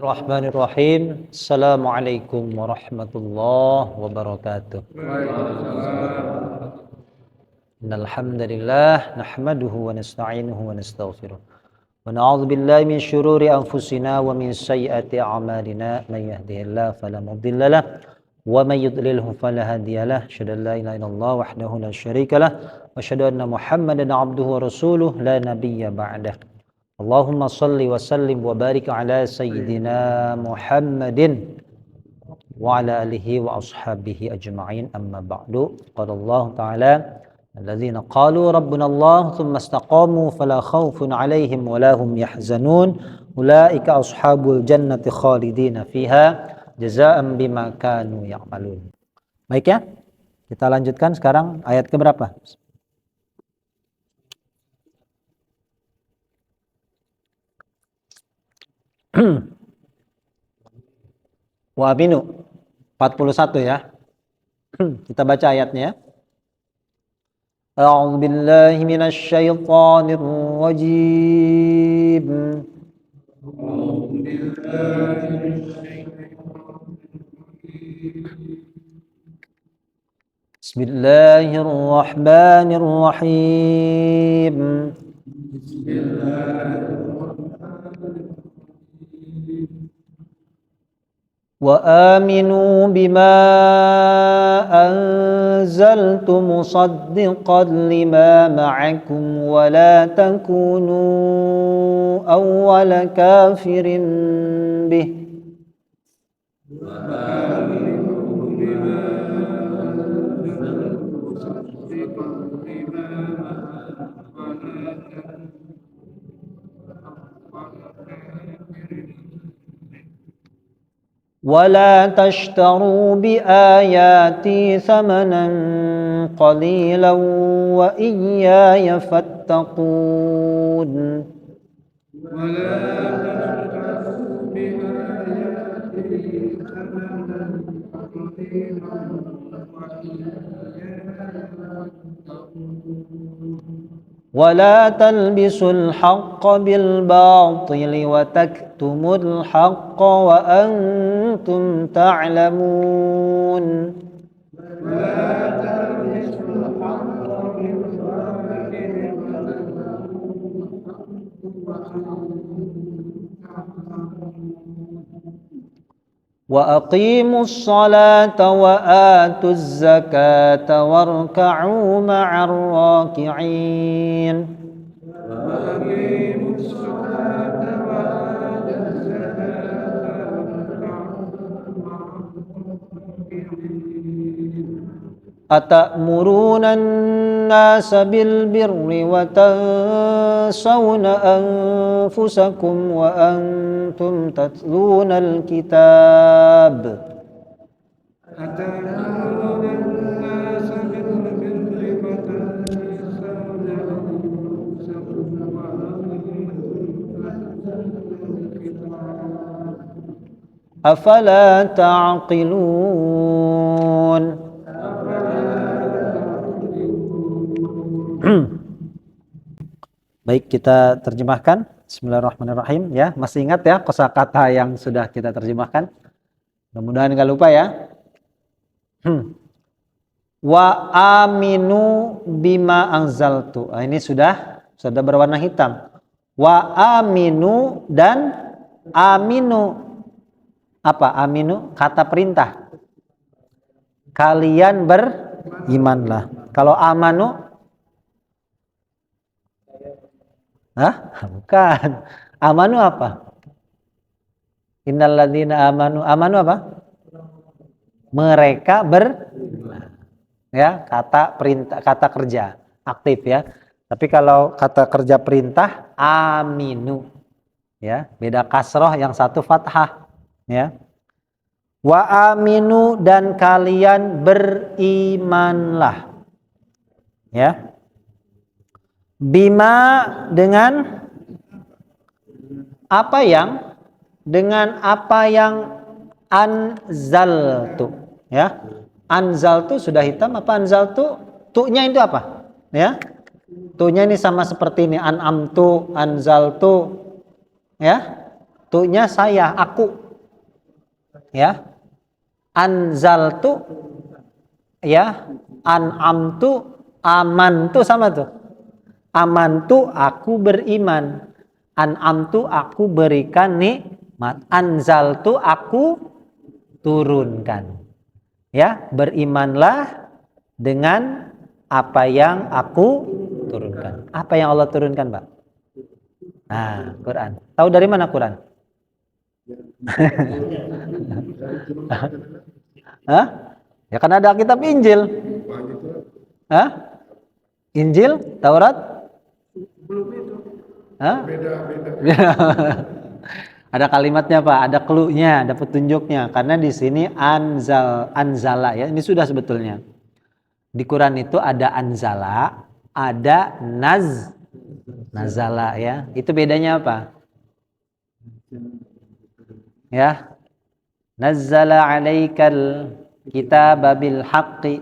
Bismillahirrahmanirrahim. Assalamualaikum warahmatullahi wabarakatuh. Innal hamdalillah nahmaduhu wa nasta'inuhu wa nastaghfiruh. Wa na'udzu billahi min syururi anfusina wa min sayyiati a'malina. May yahdihillahu fala mudilla lahu wa may yudlilhu fala hadiya lahu. Asyhadu an la ilaha illallah wahdahu la syarika lahu wa asyhadu anna Muhammadan 'abduhu wa rasuluh la nabiyya ba'dahu. Allahumma salli wa sallim wa barik ala sayyidina Muhammadin wa ala alihi wa ashabihi ajma'in, amma ba'du. Qala Allah ta'ala alladzina qalu rabbuna Allah thumma istaqamu fala khawfun 'alaihim wa la hum yahzanun ulaika ashabul jannati khalidina fiha jazaa'an bima kanu ya'malun. Baik ya, kita lanjutkan sekarang ayat keberapa? Wa aminu 41 ya. Kita baca ayatnya. A'udzu billahi minasy syaithanir rajim. Bismillahirrahmanirrahim. وآمنوا بما أنزلت مصدقا لما معكم ولا تكونوا أول كافر به ولا تشتروا بآياتي ثمنا قليلا وإياي فاتقون ولا تلبسوا الحق بالباطل وتكتموا الحق وأنتم تعلمون وأقيموا الصلاة وآتوا الزكاة واركعوا مع الراكعين أتأمرون الناس بالبر وتنسون أنفسكم وأنتم تتلون الكتاب أفلا تعقلون. Baik, kita terjemahkan. Bismillahirrahmanirrahim ya. Masih ingat ya kosakata yang sudah kita terjemahkan? Mudah-mudahan nggak lupa ya. Wa aminu bima anzaltu. Ini sudah berwarna hitam. Wa aminu dan aminu. Apa aminu? Kata perintah. Kalian berimanlah. Kalau amanu? Bukan. Amanu apa? Innal ladzina amanu. Amanu apa? Mereka ya, kata perintah, kata kerja aktif ya. Tapi kalau kata kerja perintah aminu. Ya, beda kasroh, yang satu fathah ya. Wa aminu dan kalian berimanlah. Ya. Bima dengan apa yang anzaltu ya. Anzaltu sudah hitam, apa anzaltu? Tu-nya itu apa? Ya. Tu-nya ini sama seperti ini, an'amtu, anzaltu ya. Tu-nya saya, aku. Ya. Anzaltu, ya. An'amtu, amantu sama tuh. Amantu aku beriman. An'amtu aku berikan nikmat. Anzaltu aku turunkan. Ya, berimanlah dengan apa yang aku turunkan. Apa yang Allah turunkan, Pak? Nah, Quran. Tahu dari mana Quran? Hah? Ya kan ada kitab Injil. Hah? Injil, Taurat? Hah? Ada kalimatnya Pak, ada clue-nya, ada petunjuknya. Karena di sini anzala ya. Ini sudah sebetulnya. Di Quran itu ada anzala, ada nazala ya. Itu bedanya apa? Ya. Nazzala 'alaikal kitaba bil haqqi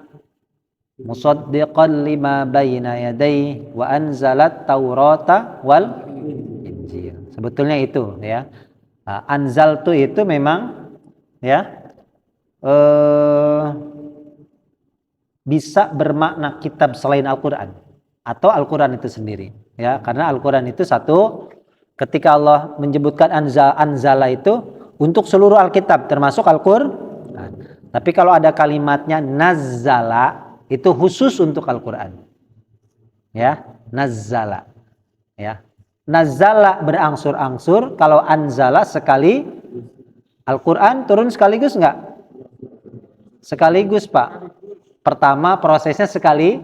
musaddiqan lima baina yadayhi wa anzalat taurata wal injil. Sebetulnya itu ya. Anzaltu itu memang ya bisa bermakna kitab selain Al-Quran atau Al-Quran itu sendiri ya, karena Al-Quran itu satu, ketika Allah menyebutkan anzala itu untuk seluruh Alkitab termasuk Al-Quran. Tapi kalau ada kalimatnya nazzala itu khusus untuk Al-Quran ya, nazzala ya. Nazzala berangsur-angsur, kalau anzala sekali. Al-Quran turun sekaligus enggak? Sekaligus Pak. Pertama prosesnya sekali,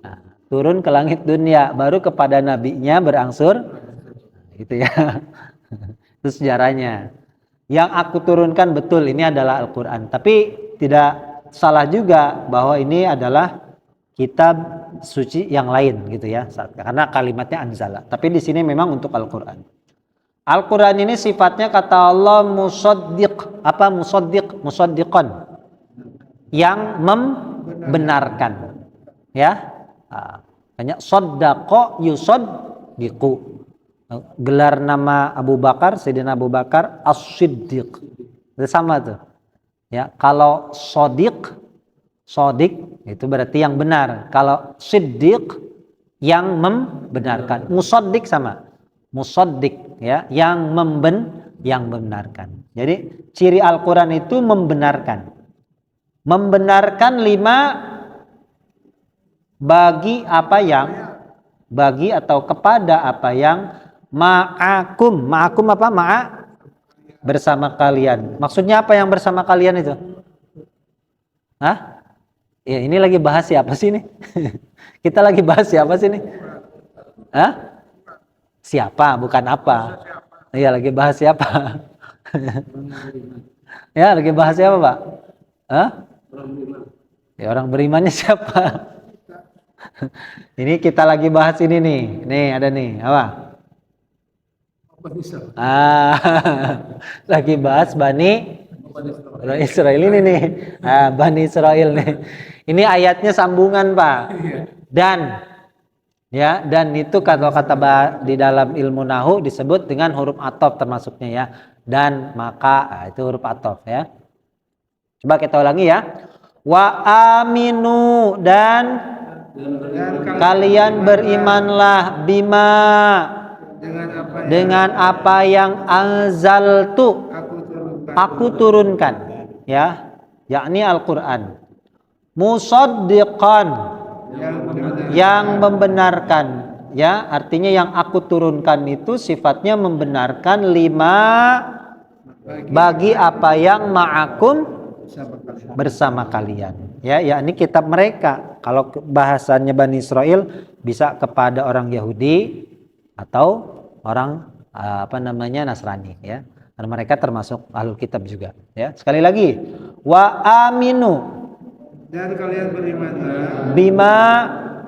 nah, turun ke langit dunia, baru kepada nabinya berangsur, gitu ya. Itu sejarahnya. Yang aku turunkan betul ini adalah Al-Quran, tapi tidak salah juga bahwa ini adalah kitab suci yang lain gitu ya, karena kalimatnya anzala. Tapi di sini memang untuk Al-Quran. Al-Quran ini sifatnya kata Allah musaddiq, apa musaddiq? Musaddiqan, yang membenarkan ya. Banyak soddaqo yusaddiqu. Gelar nama Abu Bakar, Sayyidina Abu Bakar as-siddiq, itu sama tuh ya. Kalau sodik itu berarti yang benar. Kalau siddiq yang membenarkan. Musaddiq sama musaddiq ya, yang membenarkan. Jadi ciri Al-Quran itu membenarkan bagi apa yang, bagi atau kepada apa yang ma'akum apa? Bersama kalian. Maksudnya apa yang bersama kalian itu? Hah? Ya ini lagi bahas siapa sih ini? Kita lagi bahas siapa sih ini? Hah? Siapa, bukan apa. Iya lagi bahas siapa? Ya lagi bahas siapa Pak? Hah? Ya orang berimannya siapa? Ini kita lagi bahas ini nih. Nih ada nih, apa? Lagi bahas Bani Israel ini nih. Bani Israel nih. Ini ayatnya sambungan, Pak. Dan ya, dan itu kalau kata di dalam ilmu nahu disebut dengan huruf athof termasuknya ya. Dan maka itu huruf athof ya. Coba kita ulangi ya. Wa aminu, dan kalian berimanlah bima, dengan apa yang anzaltu aku turunkan ya, yakni Al-Quran. Musaddiqan, yang membenarkan ya, artinya yang aku turunkan itu sifatnya membenarkan lima, bagi apa yang ma'akum bersama kalian ya, yakni kitab mereka. Kalau bahasannya Bani Israel bisa kepada orang Yahudi atau orang Nasrani ya, karena mereka termasuk ahlul kitab juga ya. Sekali lagi, wa aminu, dan kalian berimanlah bima,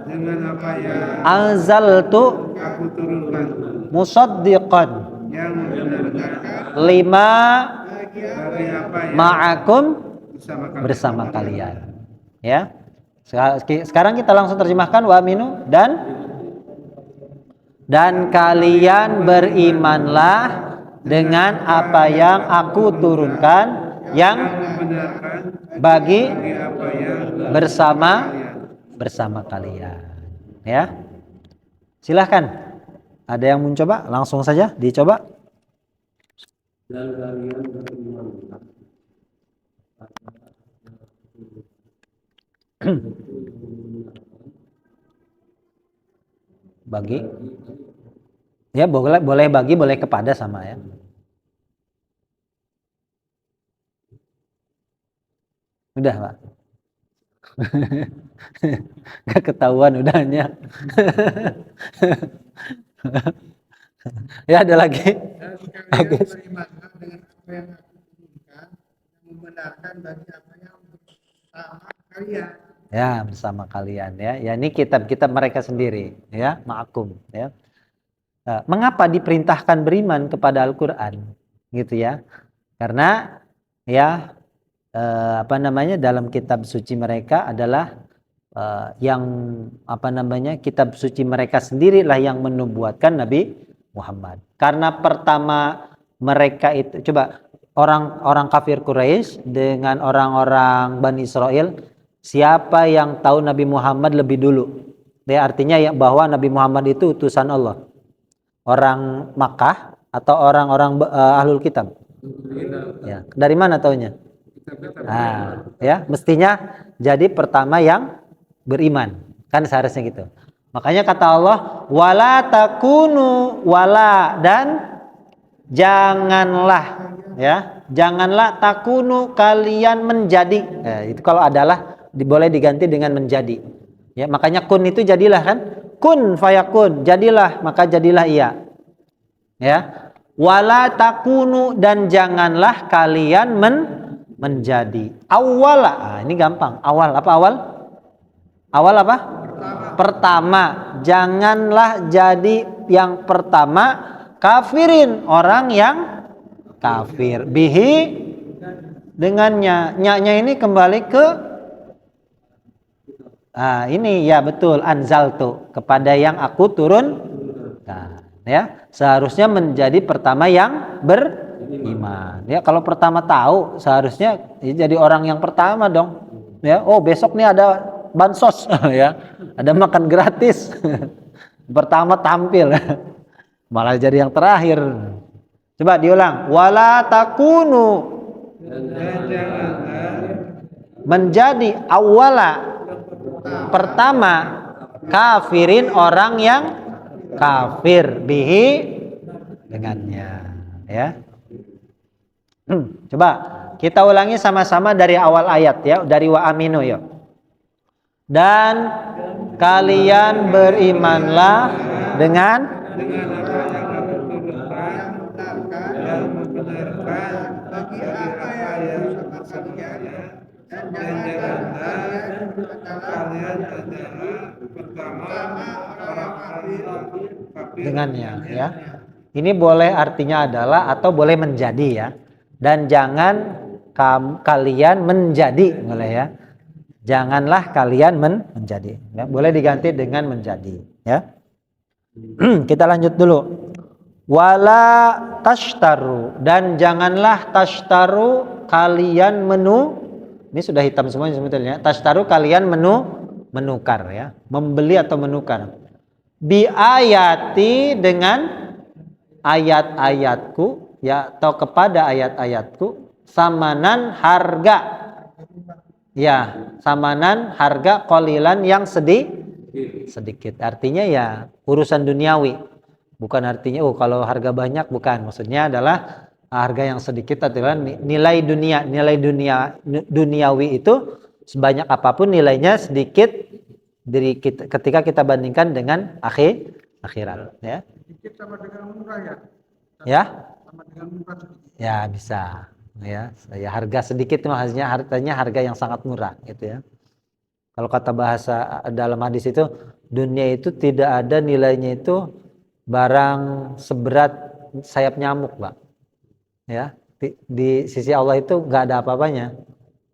dengan apa yang anzaltu aku turunkan, musaddiqan, yang membenarkan lima, ma'akum bersama kalian ya. Sekarang kita langsung terjemahkan wa aminu, dan kalian berimanlah dengan apa yang aku turunkan yang bagi bersama kalian. Ya, silahkan. Ada yang mencoba? Langsung saja dicoba. Dan kalian beriman Bagi. Ya, boleh bagi, boleh kepada sama ya. Udah, Pak. Gak ketahuan udahnya. Ya, ada lagi. Bagus. Beriman dengan apa yang aku turunkan, yang membenarkan bagi apa yang bersama kalian. Ya, bersama kalian ya. Ya, ini kitab-kitab mereka sendiri ya, ma'akum ya. Mengapa diperintahkan beriman kepada Al-Qur'an? Gitu ya. Karena ya apa namanya dalam kitab suci mereka adalah yang apa namanya kitab suci mereka sendirilah yang menubuatkan Nabi Muhammad. Karena pertama mereka itu coba orang kafir Quraisy dengan orang-orang Bani Israel, siapa yang tahu Nabi Muhammad lebih dulu? Ya, artinya ya bahwa Nabi Muhammad itu utusan Allah. Orang Makkah atau orang-orang ahlul kitab? Ya, dari mana taunya? Nah, ya, mestinya jadi pertama yang beriman. Kan seharusnya gitu. Makanya kata Allah, wala takunu wala dan janganlah ya, janganlah takunu kalian menjadi. Itu kalau adalah boleh diganti dengan menjadi. Ya, makanya kun itu jadilah kan? Kun fayakun, jadilah maka jadilah ia. Ya. Wala takunu dan janganlah kalian menjadi. Awala, ini gampang. Awal apa awal? Awal apa? Pertama. Janganlah jadi yang pertama kafirin, orang yang kafir. Bihi dengannya. Nya ini kembali ke ini ya betul, anzaltu, kepada yang aku turunkan. Ya, seharusnya menjadi pertama yang beriman. Ya, kalau pertama tahu seharusnya jadi orang yang pertama dong. Ya, oh besok nih ada bansos ya. Ada makan gratis. Pertama tampil. Malah jadi yang terakhir. Coba diulang. Wala takunu menjadi awala pertama kafirin, orang yang kafir bihi dengannya ya. Coba kita ulangi sama-sama dari awal ayat ya, dari wa aminu yuk. Dan kalian berimanlah dengan dan membenarkan bagi apa yang bersama kalian, dan janganlah kalian adalah pertama orang kafir dengannya ya. Ini boleh artinya adalah atau boleh menjadi ya. Dan jangan kalian menjadi, boleh ya. Janganlah kalian menjadi ya. Boleh diganti dengan menjadi ya. Kita lanjut dulu. Wala tashtaru, dan janganlah tashtaru kalian ini sudah hitam semuanya sebetulnya. Tashtaru kalian menukar ya, membeli atau menukar. Bi ayati dengan ayat-ayatku ya, atau kepada ayat-ayatku, samanan harga ya, samanan harga qalilan yang sedikit. Artinya ya urusan duniawi, bukan artinya kalau harga banyak, bukan. Maksudnya adalah harga yang sedikit adalah nilai duniawi itu sebanyak apapun nilainya sedikit ketika kita bandingkan dengan akhirat ya. sedikit sama dengan murah ya. Ya? Sama dengan murah sedikit. Ya bisa ya. Harga sedikit maksudnya artinya harga yang sangat murah gitu ya. Kalau kata bahasa dalam hadis itu, dunia itu tidak ada nilainya itu barang seberat sayap nyamuk, Pak. Ya, di sisi Allah itu nggak ada apa-apanya.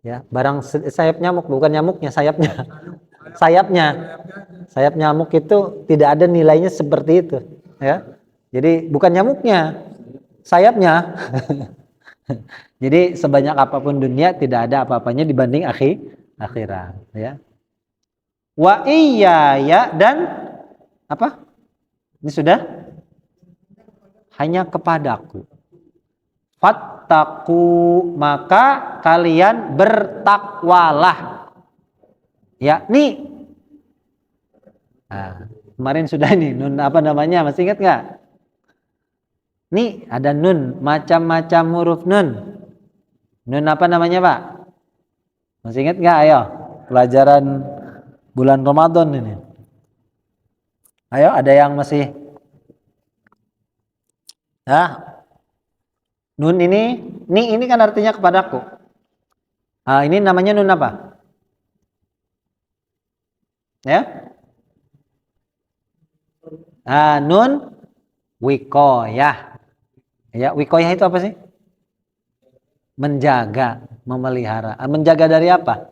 Ya, barang sayap nyamuk, bukan nyamuknya, sayapnya. Sayap nyamuk itu tidak ada nilainya seperti itu, ya. Jadi bukan nyamuknya, sayapnya. Jadi sebanyak apapun dunia tidak ada apa-apanya dibanding akhirat, ya. Wa iyaya dan apa? Ini sudah hanya kepadaku. Fattaku maka kalian bertakwalah. Ya, nih. Nah, kemarin sudah nih nun apa namanya? Masih ingat nggak? Nih ada nun, macam-macam huruf nun. Nun apa namanya, Pak? Masih ingat nggak? Ayo, pelajaran bulan Ramadan ini. Ayo, ada yang masih? Nah, nun ini kan artinya kepadaku. Ah, ini namanya nun apa? Ya? Ah, nun wikoyah. Ya, wikoyah itu apa sih? Menjaga, memelihara. Menjaga dari apa?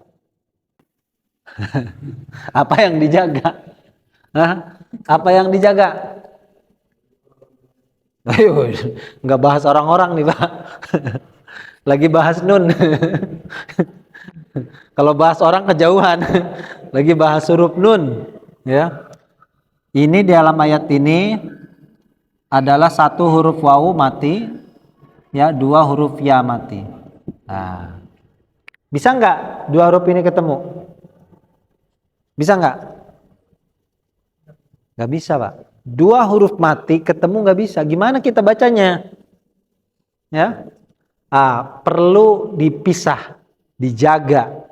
Apa yang dijaga? Hah? Apa yang dijaga? Ayo, nggak bahas orang-orang nih, Pak. Lagi bahas nun. Kalau bahas orang kejauhan. Lagi bahas huruf nun, ya. Ini di dalam ayat ini adalah satu huruf wawu mati, ya, dua huruf ya mati. Nah, bisa nggak dua huruf ini ketemu? Bisa nggak? Nggak bisa, Pak. Dua huruf mati ketemu nggak bisa. Gimana kita bacanya? Ya, perlu dipisah, dijaga.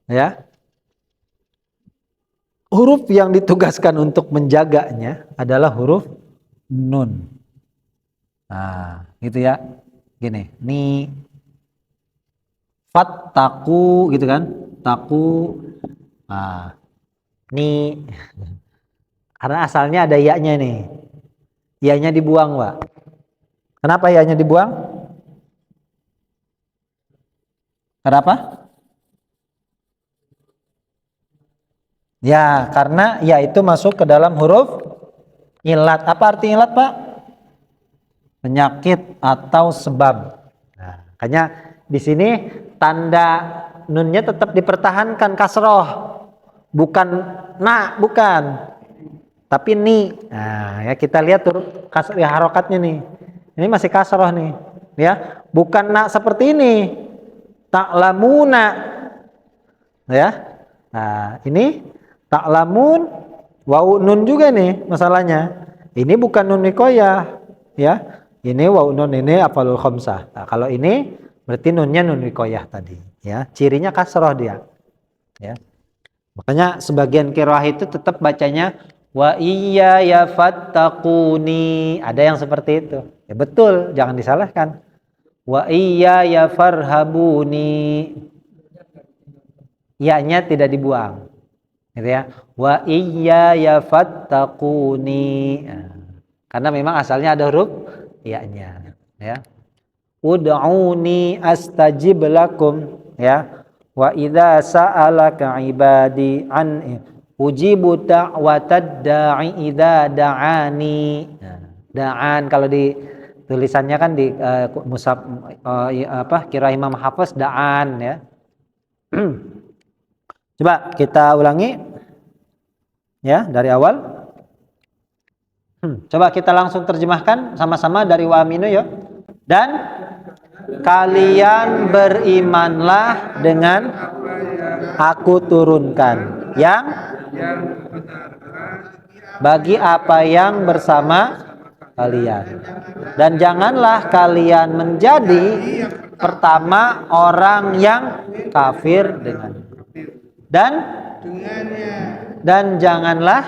Ya, huruf yang ditugaskan untuk menjaganya adalah huruf nun. Nah, gitu ya. Gini, ni, fattaku, gitu kan? Taku, ni. Karena asalnya ada ya-nya nih. Ya-nya dibuang, Pak. Kenapa ya-nya dibuang? Kenapa? Ya, karena ya itu masuk ke dalam huruf ilat. Apa arti ilat, Pak? Penyakit atau sebab. Nah, makanya di sini tanda nunnya tetap dipertahankan kasroh. Bukan na, bukan. Tapi ni. Nah, ya kita lihat tuh ya, harokatnya nih. Ini masih kasroh nih, ya. Bukan na seperti ini. Ta'lamuna. Ya. Nah, ini ta'lamun wau nun juga nih masalahnya. Ini bukan nun wikoyah, ya. Ini wau nun, ini afalul khamsah. Nah, kalau ini berarti nunnya nun wikoyah tadi, ya. Cirinya kasroh dia. Ya. Makanya sebagian qiraah itu tetap bacanya wa iya ya fattaquni. Ada yang seperti itu. Ya betul, jangan disalahkan. Wa iya ya farhabuni. Ya-nya tidak dibuang. Gitu ya. Wa iya ya fattaquni. Nah, karena memang asalnya ada huruf ya-nya, ya. Ud'uni astajib lakum, ya. Wa idza sa'alaka ibadi an ujibu da'watad da'i idza da'ani. Nah, da'an kalau di tulisannya kan di mushaf qiraah Imam Hafiz da'an, ya. Coba kita ulangi, ya, dari awal. Coba kita langsung terjemahkan sama-sama dari wa aminu, ya. Dan kalian berimanlah dengan aku turunkan yang bagi apa yang bersama kalian, dan janganlah kalian menjadi pertama orang yang kafir dengan, dan janganlah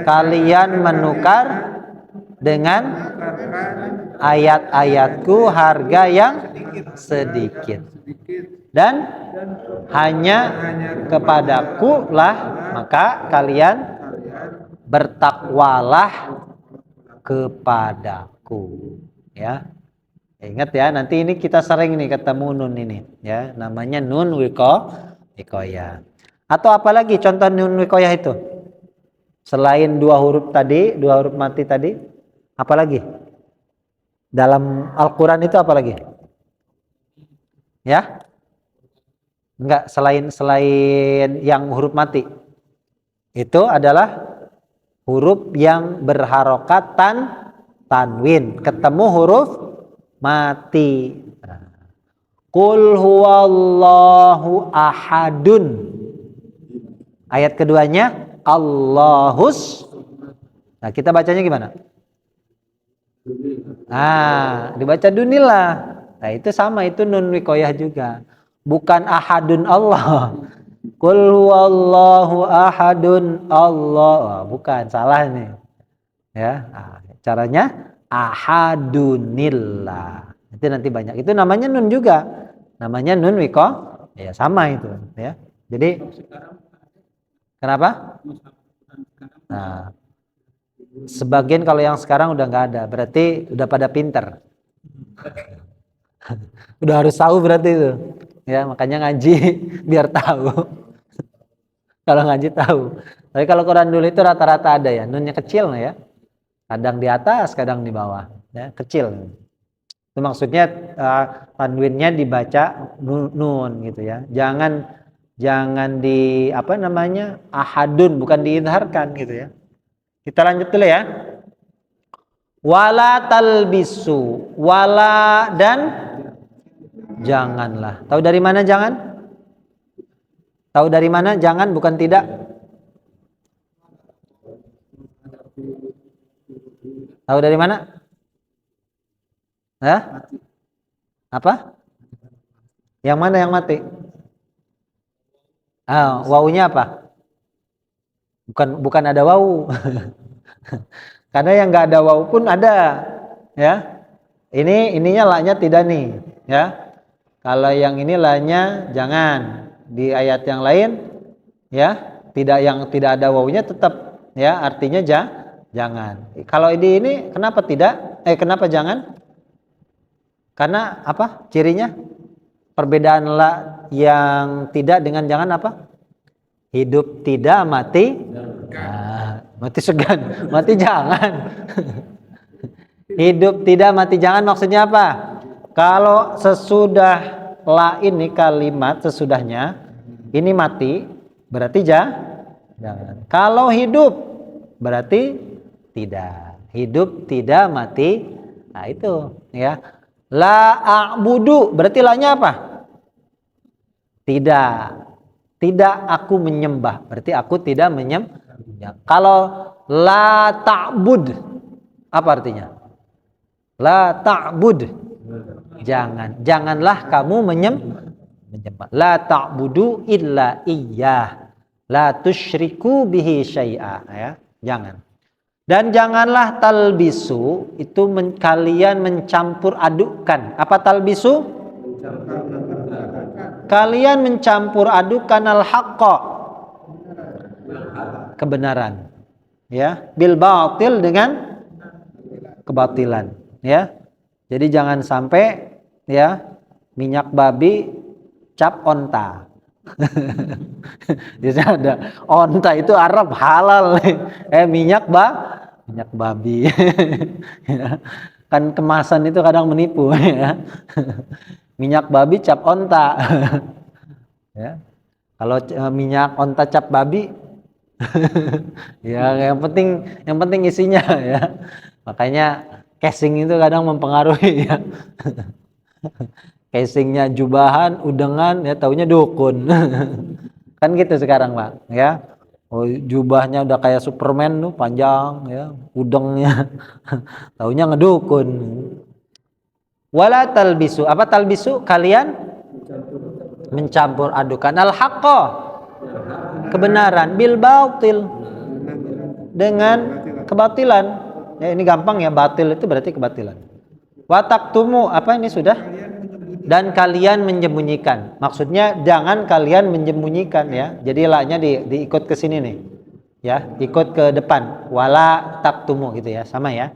kalian menukar dengan ayat-ayatku harga yang sedikit, dan hanya kepadaku lah maka kalian bertakwalah kepadaku, ya. Ingat ya, nanti ini kita sering nih ketemu nun ini, ya, namanya nun wikoyah. Atau apalagi contoh nun wikoyah itu selain dua huruf tadi, dua huruf mati tadi, apalagi? Dalam Al-Quran itu apa lagi? Ya? Enggak, selain yang huruf mati. Itu adalah huruf yang berharokat tanwin. Ketemu huruf mati. Qul huwallahu ahadun. Ayat keduanya Allahus. Nah, kita bacanya gimana? Nah, dibaca dunillah. Nah, itu sama, itu nun wikoyah juga. Bukan ahadun Allah. Qul huwallahu ahadun Allah. Oh, bukan, salah nih. Ya, nah, caranya ahadunillah. Itu nanti banyak. Itu namanya nun juga. Namanya nun wikoyah. Ya, sama itu, ya. Jadi kenapa? Nah, sebagian kalau yang sekarang udah nggak ada, berarti udah pada pinter. Udah harus tahu berarti itu. Ya, makanya ngaji biar tahu. Kalau ngaji tahu. Tapi kalau Quran dulu itu rata-rata ada ya, nunnya kecil ya. Kadang di atas, kadang di bawah, ya, kecil. Itu maksudnya tanwinnya dibaca nun gitu ya. Jangan di apa namanya? Ahadun, bukan diidharkan gitu ya. Kita lanjut dulu ya. Wala talbisu, wala dan janganlah. Tahu dari mana jangan? Tahu dari mana jangan, bukan tidak? Tahu dari mana? Hah? Apa? Yang mana yang mati? Ah, wawunya apa? Bukan ada wawu. Karena yang nggak ada wawu pun ada, ya. Ininya la-nya tidak nih, ya. Kalau yang ini la-nya jangan. Di ayat yang lain, ya, tidak ada wawunya tetap, ya, artinya jangan. Kalau ini kenapa tidak? Kenapa jangan? Karena apa? Cirinya? Perbedaan la yang tidak dengan jangan apa? Hidup tidak, mati. Nah, mati segan, mati jangan. Hidup tidak, mati jangan maksudnya apa? Kalau sesudah la ini kalimat sesudahnya ini mati, berarti jangan. Kalau hidup berarti tidak. Hidup tidak, mati. Nah, itu ya. La a'budu berarti la-nya apa? Tidak. Tidak aku menyembah. Berarti aku tidak menyembah. Kalau la ta'bud apa artinya? La ta'bud. Janganlah kamu menyembah. La ta'budu illa iyyah. La tusyriku bihi syai'a, ya. Jangan. Dan janganlah talbisu, itu kalian mencampur adukkan. Apa talbisu? Kalian mencampur adukkan al-haqqa, kebenaran, ya, bil batil, dengan kebatilan, ya. Jadi jangan sampai, ya, minyak babi cap onta. Jadi ada onta itu Arab halal, minyak babi. Ya. Kan kemasan itu kadang menipu, ya. Minyak babi cap onta. Ya. Kalau minyak onta cap babi, ya yang penting isinya, ya. Makanya casing itu kadang mempengaruhi, ya. Casingnya jubahan, udengan, ya taunya dukun. Kan gitu sekarang, Pak, ya. Oh, jubahnya udah kayak Superman tuh, panjang, ya, udengnya. Taunya ngedukun. Wala talbisu, apa talbisu? Kalian mencampur adukan al-haqqa, kebenaran, bil batil, dengan kebatilan. Ya, ini gampang ya, batil itu berarti kebatilan. Wa taktumu, apa ini sudah? Dan kalian menyembunyikan. Maksudnya jangan kalian menyembunyikan, ya. Jadi la-nya diikut ke sini nih. Ya, ikut ke depan. Wala taktumu gitu ya, sama ya.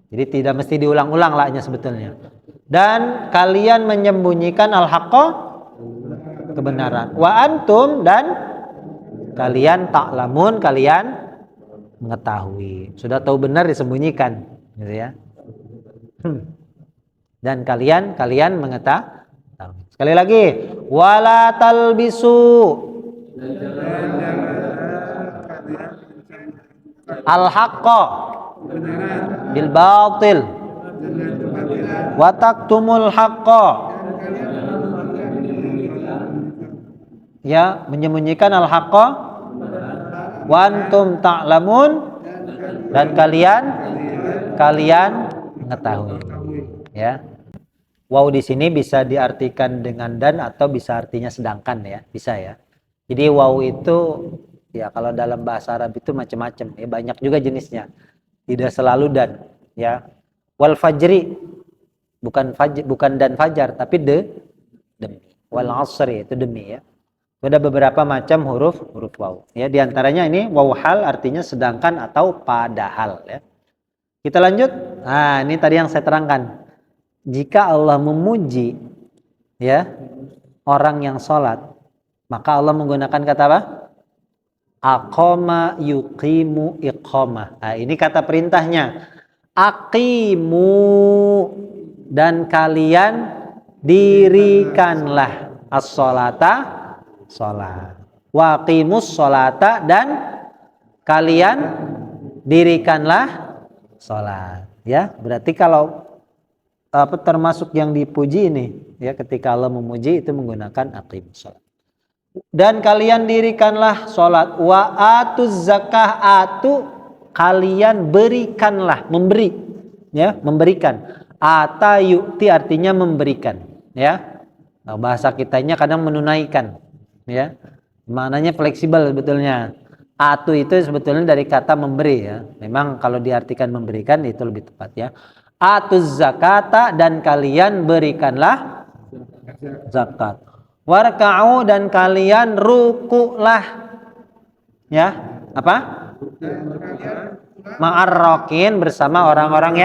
Jadi tidak mesti diulang-ulang la-nya sebetulnya. Dan kalian menyembunyikan al-haqqa, kebenaran. Wa antum, dan kalian ta'lamun, kalian mengetahui. Sudah tahu benar disembunyikan, gitu ya. dan kalian mengetahui. Sekali lagi, wala talbisu al-haqqa bil batil wa taktumul haqqa, ya, menyembunyikan al-haqqa wa antum ta'lamun, dan kalian mengetahui, ya. Waw di sini bisa diartikan dengan dan atau bisa artinya sedangkan, ya, bisa, ya. Jadi waw itu ya kalau dalam bahasa Arab itu macam-macam, ya, banyak juga jenisnya. Tidak selalu dan, ya. Wal fajri bukan dan fajar tapi demi. Wal asri itu demi, ya. Ada beberapa macam huruf waw, ya. Di antaranya ini waw hal artinya sedangkan atau padahal, ya. Kita lanjut. Nah, ini tadi yang saya terangkan. Jika Allah memuji, ya, orang yang sholat, maka Allah menggunakan kata apa? Aqama yuqimu iqamah. Nah, ini kata perintahnya. Aqimu, dan kalian dirikanlah as-sholata, sholat. Waqimus sholata, dan kalian dirikanlah sholat. Ya, berarti kalau termasuk yang dipuji ini, ya, ketika Allah memuji itu menggunakan aqimus sholat. Dan kalian dirikanlah sholat. Wa atuz zakah, atu kalian berikanlah, memberi, ya, memberikan. Ata yu'ti artinya memberikan, ya. Nah, bahasa kitanya kadang menunaikan, ya. Maknanya fleksibel sebetulnya. Atu itu sebetulnya dari kata memberi, ya. Memang kalau diartikan memberikan itu lebih tepat, ya. Atuz zakata, dan kalian berikanlah zakat. Warka'u, dan kalian rukulah, ya. Apa? Ma'arrokin, bersama orang-orang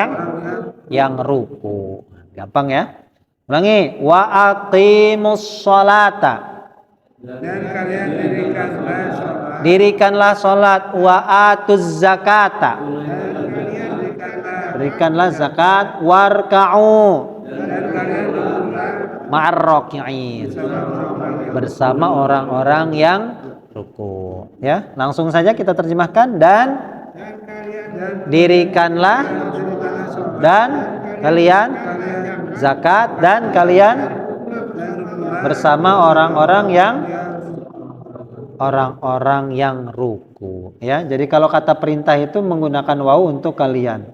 yang ruku. Gampang, ya. Ulangi. Wa aqimus sholata, Dan kalian dirikanlah sholat. Dirikanlah sholat. Wa atuz zakata, berikanlah zakat. Warka'u, Dan kalian duduklah ma'arroki'in, bersama orang-orang yang ruku, ya. Langsung saja kita terjemahkan. Dan dirikanlah, dan kalian zakat, dan kalian bersama orang-orang yang ruku, ya. Jadi kalau kata perintah itu menggunakan waw untuk kalian.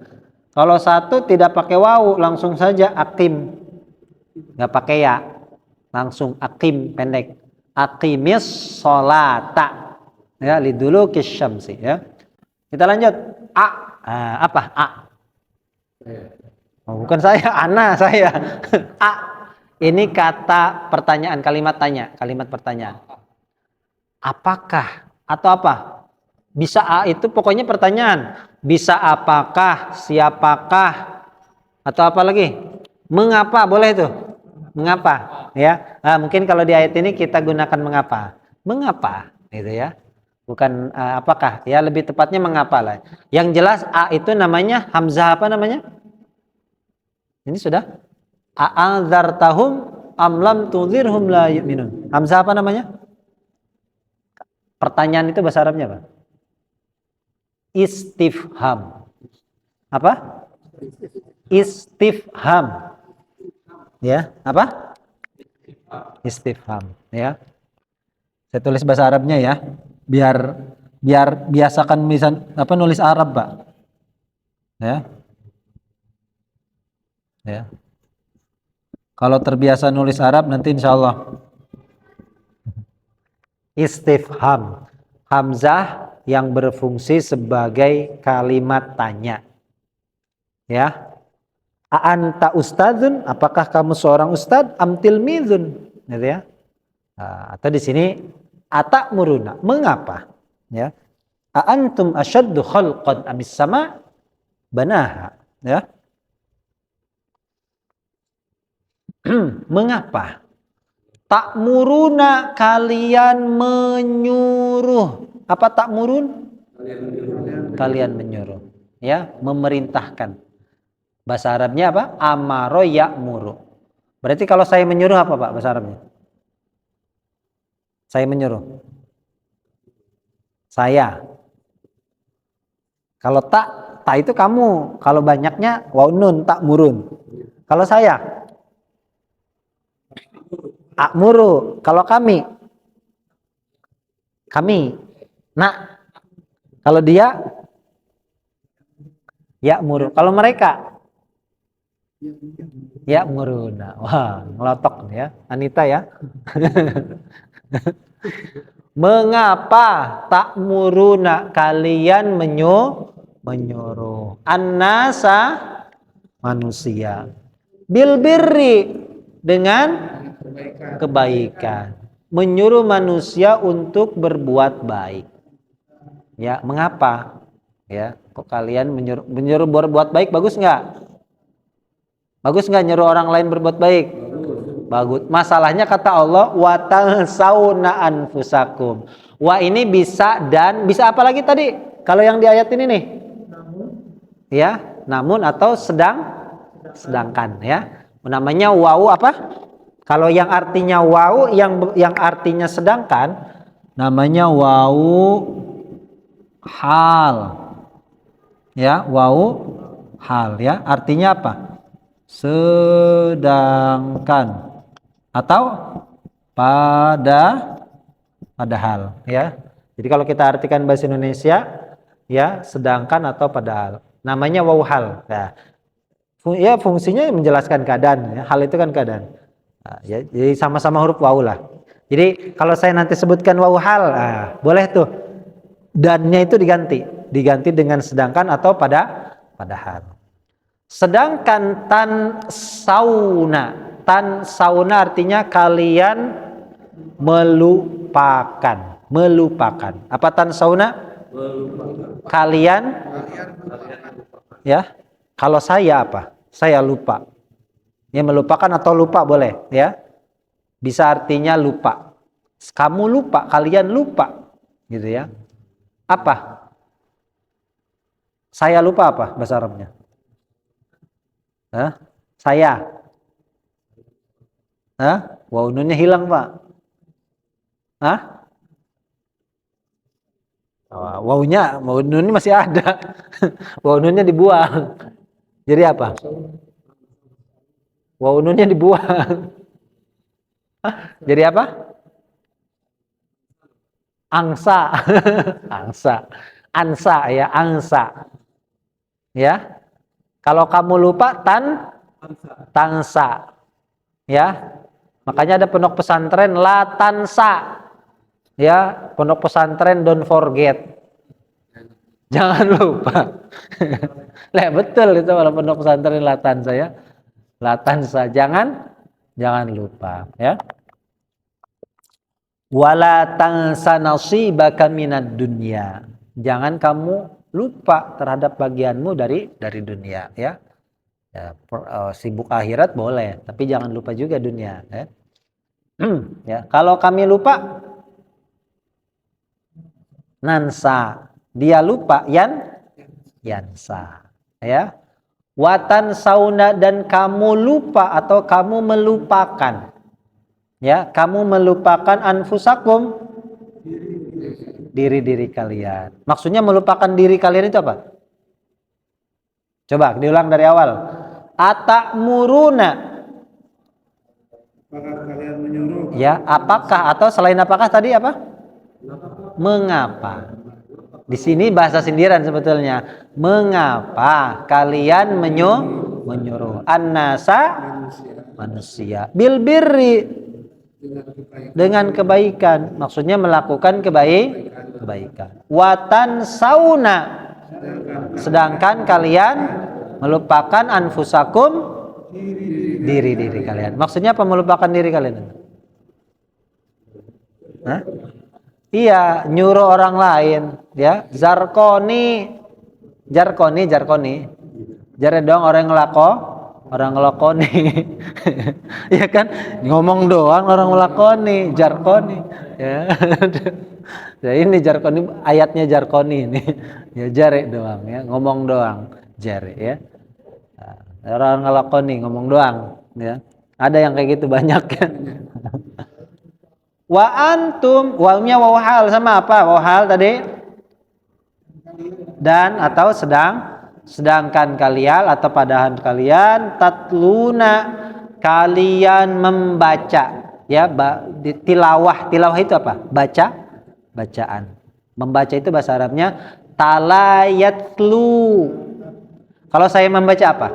Kalau satu tidak pakai waw, langsung saja aqim, nggak pakai ya, langsung aqim, pendek. Aqimis sholata, ya, liduluki syamsi, ya. Kita lanjut. Apa? Oh, bukan saya, ana saya. Ini kata pertanyaan, kalimat tanya, kalimat pertanyaan. Apakah atau apa? Bisa itu pokoknya pertanyaan. Bisa apakah, siapakah, atau apa lagi? Mengapa, boleh itu? Mengapa, ya? Nah, mungkin kalau di ayat ini kita gunakan mengapa, gitu, ya. Bukan apakah, ya, lebih tepatnya mengapa lah. Yang jelas itu namanya hamzah apa namanya? Ini sudah a'adzartahum am lam tunzirhum la yu'minun. Hamzah apa namanya? Pertanyaan itu bahasa Arabnya apa? Istifham. Apa? Istifham. Ya, apa? Istifham, ya. Saya tulis bahasa Arabnya, ya. Biar biasakan nulis Arab, Pak. Ya. Ya. Kalau terbiasa nulis Arab nanti insya Allah. Istifham, hamzah yang berfungsi sebagai kalimat tanya, ya. A'anta ustadzun, apakah kamu seorang ustadz? Am tilmizun, gitu, ya. Atau di sini atamuruna, mengapa, ya. A'antum asyaddu khalqan amis sama banaha, ya. Mengapa? Ta'muruna, kalian menyuruh. Apa ta'murun? Kalian menyuruh, ya, memerintahkan. Bahasa Arabnya apa? Amaro ya'muru. Berarti kalau saya menyuruh apa Pak bahasa Arabnya? Saya menyuruh. Saya. Kalau tak itu kamu. Kalau banyaknya waw nun tak murun. Kalau saya akmuru. Kalau kami. Nak. Kalau dia ya'muru. Kalau mereka ya'muruna. Wah, ngelotok ya. Anita ya. Mengapa ta'muruna kalian menyuruh annasa manusia bil birri dengan kebaikan, menyuruh manusia untuk berbuat baik. Ya, mengapa? Ya, kok kalian menyuruh berbuat baik? Bagus nggak? Bagus nggak nyuruh orang lain berbuat baik? Bagus. Masalahnya kata Allah, wa tansawna anfusakum. Wa ini bisa dan bisa apa lagi tadi? Kalau yang di ayat ini nih. Ya, namun atau sedangkan ya. Namanya wawu apa? Kalau yang artinya wawu yang artinya sedangkan namanya wawu hal. Ya, wawu hal ya. Artinya apa? Sedangkan atau padahal ya. Jadi kalau kita artikan bahasa Indonesia ya, sedangkan atau padahal. Namanya wawu hal. Ya. Ya fungsinya menjelaskan keadaan ya. Hal itu kan keadaan. Nah, ya, jadi sama-sama huruf wawu lah. Jadi kalau saya nanti sebutkan wawu hal, boleh tuh dannya itu diganti dengan sedangkan atau padahal. Sedangkan tan sauna artinya kalian melupakan. Apa tan sauna? Kalian ya. Kalau saya apa? Saya lupa. Ya, melupakan atau lupa boleh ya. Bisa artinya lupa. Kamu lupa, kalian lupa. Gitu ya. Apa? Saya lupa apa bahasa Arabnya? Hah? Saya. Hah? Waw nunnya hilang, Pak. Hah? Waw nunnya masih ada. Waw nunnya dibuang. Jadi apa? Waw nunnya dibuang. Jadi apa? Angsa. Ansa ya, angsa. Ya. Kalau kamu lupa tansa. Ya. Makanya ada pondok pesantren la tansa. Ya, pondok pesantren don't forget. Jangan lupa. Lah betul itu kalau pondok pesantren la tansa ya. La tansa, jangan lupa ya. Wala tansa nasibaka minad dunya. Jangan kamu lupa terhadap bagianmu dari dunia ya. Sibuk akhirat boleh, tapi jangan lupa juga dunia ya. Ya, kalau kami lupa nansa, dia lupa yansa ya. Watan sauna dan kamu lupa atau kamu melupakan ya, kamu melupakan anfusakum diri kalian. Maksudnya melupakan diri kalian itu apa? Coba diulang dari awal. Atakmuruna. Apakah kalian menyuruh? Ya, apakah atau selain apakah tadi apa? Mengapa? Di sini bahasa sindiran sebetulnya. Mengapa kalian menyuruh annasa manusia bil birri dengan kebaikan. Maksudnya melakukan kebaikan. Watan sauna sedangkan kalian melupakan anfusakum diri kalian. Maksudnya apa melupakan diri kalian? Hah? Iya, nyuruh orang lain ya. Jarkoni. Jare dong orang ngelakoni. Ya kan? Ngomong doang orang ngelakoni, jarkoni ya. Ya ini jarkoni, ayatnya jarkoni ini. Ya jare doang ya, ngomong doang, jare ya. Orang ngelakoni ngomong doang, ya. Ada yang kayak gitu banyak ya. Wa antum, wawnya waw hal sama apa? Waw hal tadi dan atau sedangkan kalian atau padahal kalian tatluna kalian membaca ya tilawah itu apa? Bacaan. Membaca itu bahasa Arabnya talayatlu. Kalau saya membaca apa?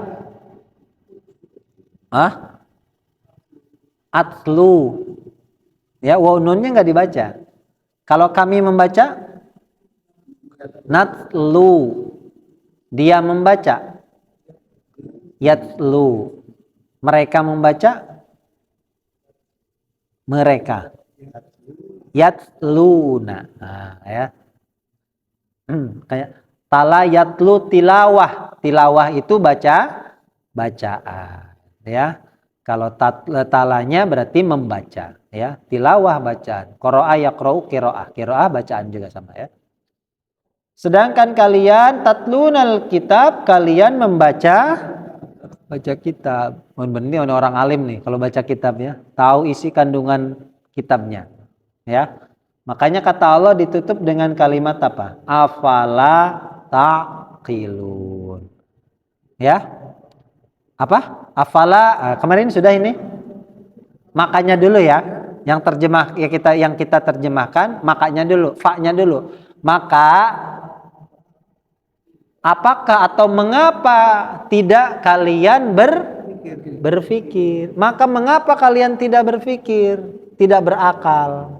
Atlu. Ya, waw nunnya nggak dibaca. Kalau kami membaca natlu. Dia membaca yatlu. Mereka membaca mereka yatluna. Nah, ya. Kayak tala yatlu tilawah. Tilawah itu bacaan, ya. Kalau talanya berarti membaca, ya. Tilawah bacaan. Qira'a yaqra'u qiraah. Qiraah bacaan juga sama, ya. Sedangkan kalian tatlunal kitab, kalian baca kitab. Ini orang alim nih kalau baca kitabnya, tahu isi kandungan kitabnya, ya. Makanya kata Allah ditutup dengan kalimat apa? Afala taqilun. Ya. Apa? Afala, kemarin sudah ini. Makanya dulu ya. Yang kita terjemahkan, makanya dulu, fa-nya dulu. Maka apakah atau mengapa tidak kalian berpikir? Maka mengapa kalian tidak berpikir, tidak berakal?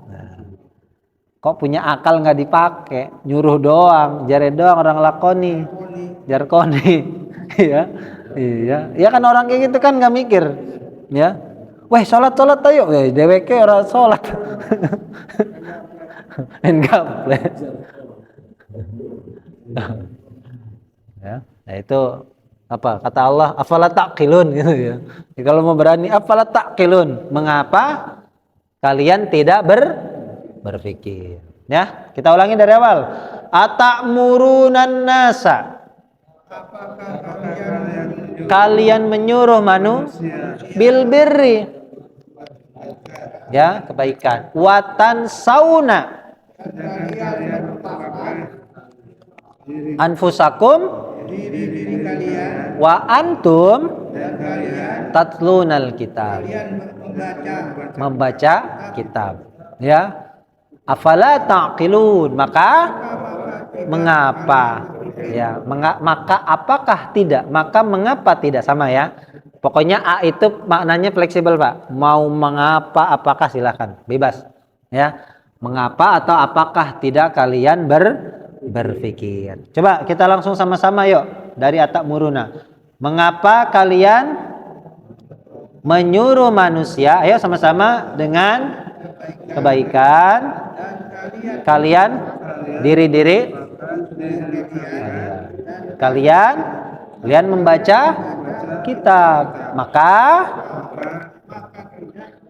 Kok punya akal nggak dipakai, nyuruh doang, jare doang orang lakoni, jarkoni, ya, iya kan orang kayak gitu kan nggak mikir, ya, weh sholat ayo, DWK orang sholat, enggak, ya, nah itu apa kata Allah, afala taqilun gitu ya. Jadi kalau mau berani afala taqilun, mengapa kalian tidak berpikir, ya. Kita ulangi dari awal. Atakmurunan nasa, kalian menyuruh manusia bil birri, ya, kebaikan, watan sauna anfusakum wa antum tatlunal kitab, membaca kitab, ya. Afala taqilun, maka mengapa, ya, maka apakah tidak, maka mengapa tidak, sama ya. Pokoknya A itu maknanya fleksibel, Pak. Mau mengapa, apakah silahkan, bebas, ya. Mengapa atau apakah tidak kalian berpikir. Coba kita langsung sama-sama yuk dari atakmuruna. Mengapa kalian menyuruh manusia, ayo sama-sama, dengan kebaikan, kalian diri kalian membaca kitab, maka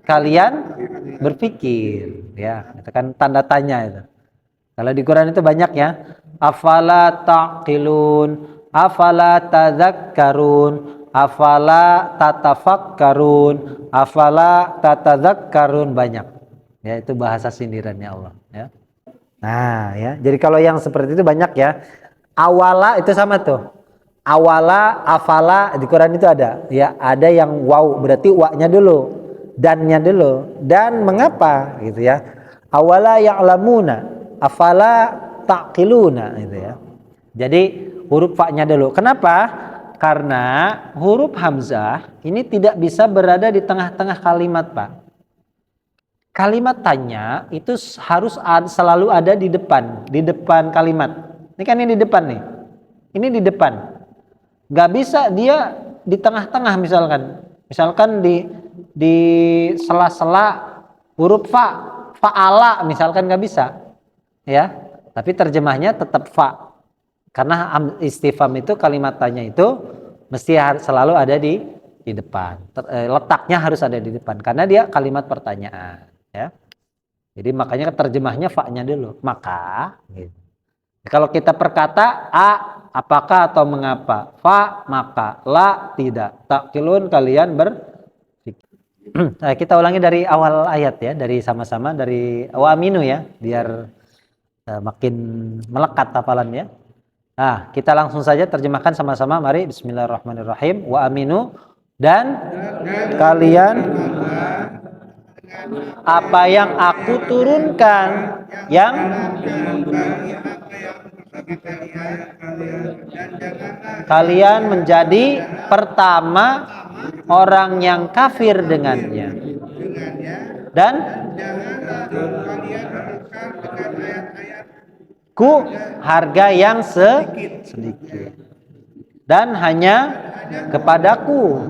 kalian berpikir, ya, itu kan tanda tanya itu. Kalau di Quran itu banyak ya, afala taqilun, afala tadzakkarun, afala tatafakkarun, afala tatadzakkarun, banyak. Ya, itu bahasa sindirannya Allah, ya. Nah, ya. Jadi kalau yang seperti itu banyak ya. Awala itu sama tuh. Awala, afala di Quran itu ada. Ya, ada yang waw, berarti wa-nya dulu, dan-nya dulu. Dan mengapa gitu ya. Awala ya'lamuna, afala taqiluna gitu ya. Jadi huruf fa-nya dulu. Kenapa? Karena huruf hamzah ini tidak bisa berada di tengah-tengah kalimat, Pak. Kalimat tanya itu harus selalu ada di depan kalimat. Ini kan ini di depan nih. Ini di depan. Gak bisa dia di tengah-tengah misalkan. Misalkan di sela-sela huruf fa'ala misalkan gak bisa. Ya. Tapi terjemahnya tetap fa. Karena istifham itu kalimat tanya itu mesti selalu ada di depan. Letaknya harus ada di depan karena dia kalimat pertanyaan. Ya, jadi makanya terjemahnya fa-nya dulu. Maka, gitu. Kalau kita perkata a apakah atau mengapa, fa maka, la tidak, taqilun kalian berpikir. Nah, kita ulangi dari awal ayat ya, dari sama-sama dari wa aminu ya, biar makin melekat hafalannya. Nah, kita langsung saja terjemahkan sama-sama. Mari, bismillahirrahmanirrahim. Wa aminu, dan kalian apa yang aku turunkan, yang kalian menjadi pertama orang yang kafir dengannya. Dan ku harga yang sedikit. Dan hanya kepadaku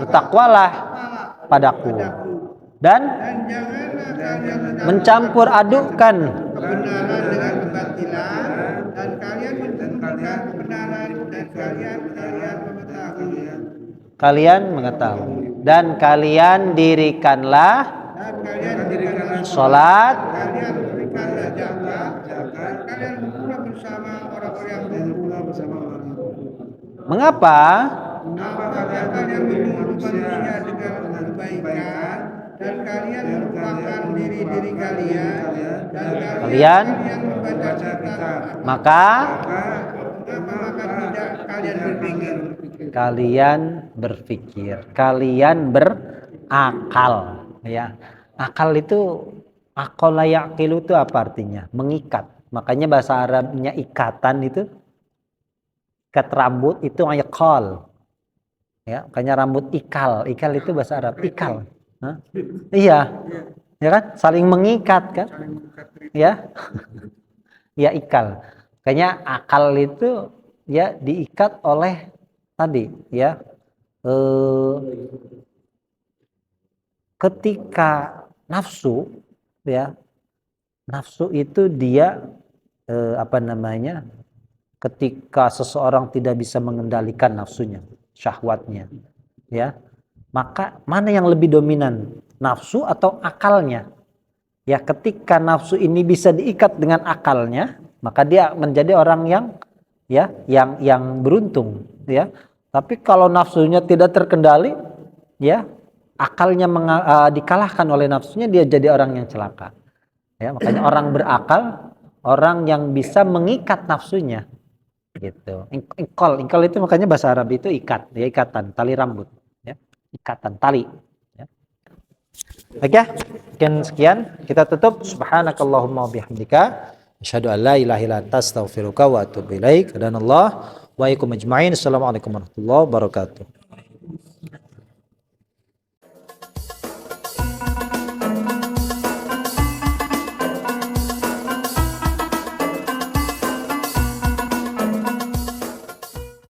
bertakwalah padaku. Dan mencampur adukkan kebenaran dengan kebatilan, dan kalian menentukan kebenaran, dan kalian mengetahui. Dan kalian dirikanlah sholat, Kalian berikanlah zakat, dan kalian berkumpul bersama orang-orang yang berkumpul bersama orang. mengapa? Apakah kalian menyuruh manusia dengan kebaikan, dan kalian melupakan diri-diri kalian, dan kalian membaca kitab, Maka tidak kalian berpikir. Kalian berakal ya. Akal itu, aqala yaqilu itu apa artinya? Mengikat. Makanya bahasa Arabnya ikatan itu, ikat rambut itu ayqal. Ya, makanya rambut ikal. Ikal itu bahasa Arab, ikal. Hah? Iya. Ya kan? Saling mengikat kan? Ya. Ya, ikal. Makanya akal itu ya diikat oleh tadi ya. Ketika nafsu ya, nafsu itu dia ketika seseorang tidak bisa mengendalikan nafsunya, syahwatnya ya, maka mana yang lebih dominan, nafsu atau akalnya? Ya, ketika nafsu ini bisa diikat dengan akalnya, maka dia menjadi orang yang beruntung ya. Tapi kalau nafsunya tidak terkendali ya, akalnya dikalahkan oleh nafsunya, dia jadi orang yang celaka. Ya, makanya orang berakal, orang yang bisa mengikat nafsunya. Gitu. Ingkol itu makanya bahasa Arab itu ikat, ya, ikatan, tali rambut, ya. Ikatan, tali. Ya. Oke, sekian kita tutup. Subhanakallahumma bihamdika asyhadu an la ilaha illa anta astaghfiruka wa atubu ilaik. Hadanallah wa iyyakum ajmain. Assalamualaikum warahmatullahi wabarakatuh.